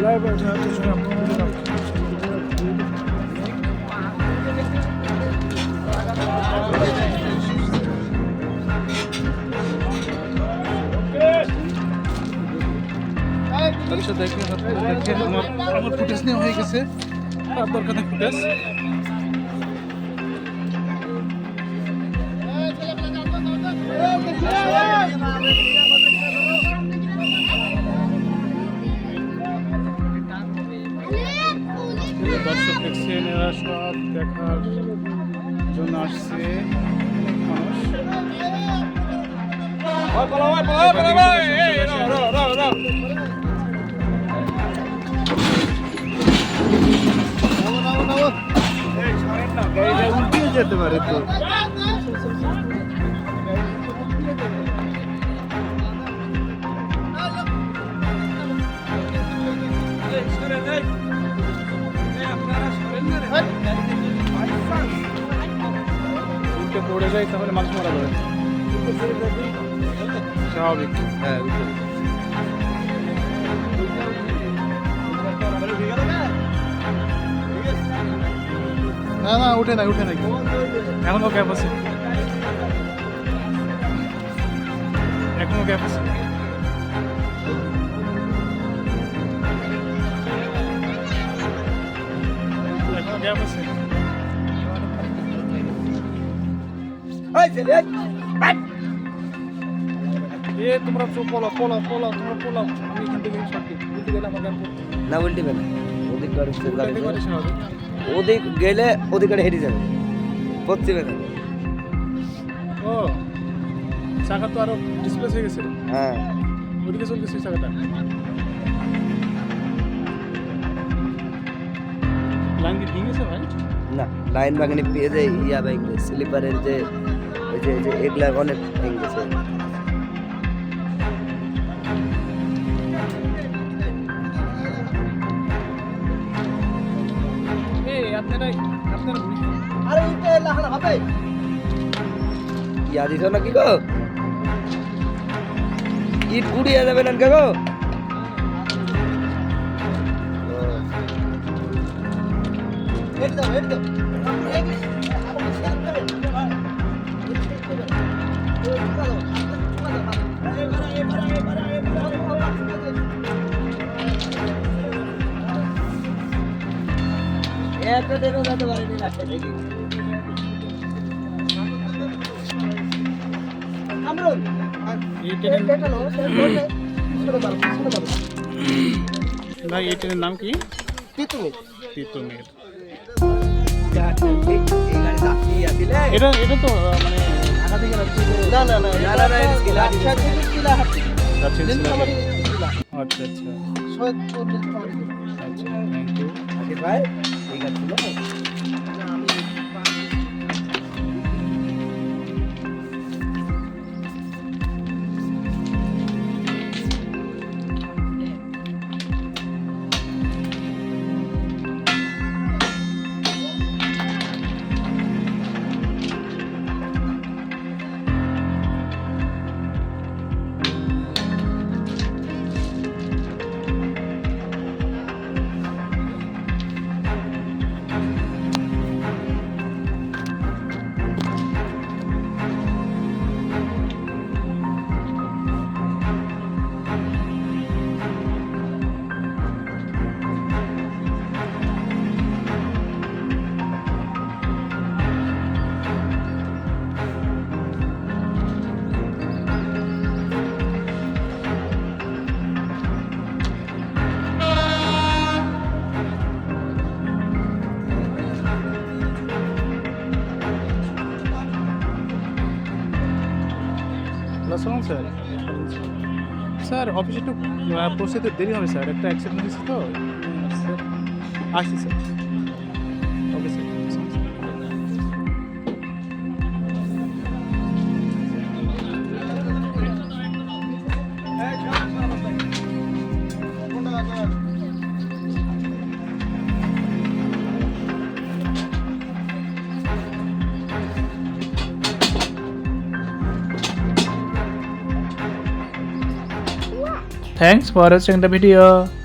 Live बैठे हैं तो जो हम अच्छा देखिए हमारे फुटेज नहीं होए कैसे आप दरकार है फुटेज দর্শক দেখছেন এরা সব দেখার জন্য আসছে মানুষ উল্টিয়ে যেতে পারে তো উল্টে পড়ে যায় তাহলে মানুষ মারা যাবে স্বাভাবিক হ্যাঁ না না উঠে নাই এখনো গ্যাপ আছে এখনো গ্যাপ আছে তোমরা পোলাও তোমরা পোলাও আমি এখান থেকে উল্টে গেলে আমার গান না উল্টে না ওদিক গেলে ওদিকে হেঁটে যাবে পশ্চিমে যাবে ও চাকা তো আরো ডিসপ্লেস হয়ে গেছে হ্যাঁ ওদিকে চলে গেছে চাকাটা লাইন কি ভেঙে গেছে ভাই না লাইন ভাঙেনি পেয়ে যায় ইয়া ভেঙে স্লিপারের যে ওই যে এগুলা অনেক ভেঙে গেছে ইয়া দিছ নাকি গো ইট গুড়িয়ে যাবে না গো একটা দেবো যাতে পারিনি রাখতে দেখি ভাই এই ট্রেনের নাম কি তিতুমির এটা তো মানে ঢাকা থেকে আচ্ছা থ্যাংক ইউ ভাই ঠিক আছে স্যার স্যার অফিসে একটু পৌঁছতে দেরি হবে স্যার একটা অ্যাক্সিডেন্ট হয়েছে তো স্যার আসছি sir okay sir Thanks for watching the video.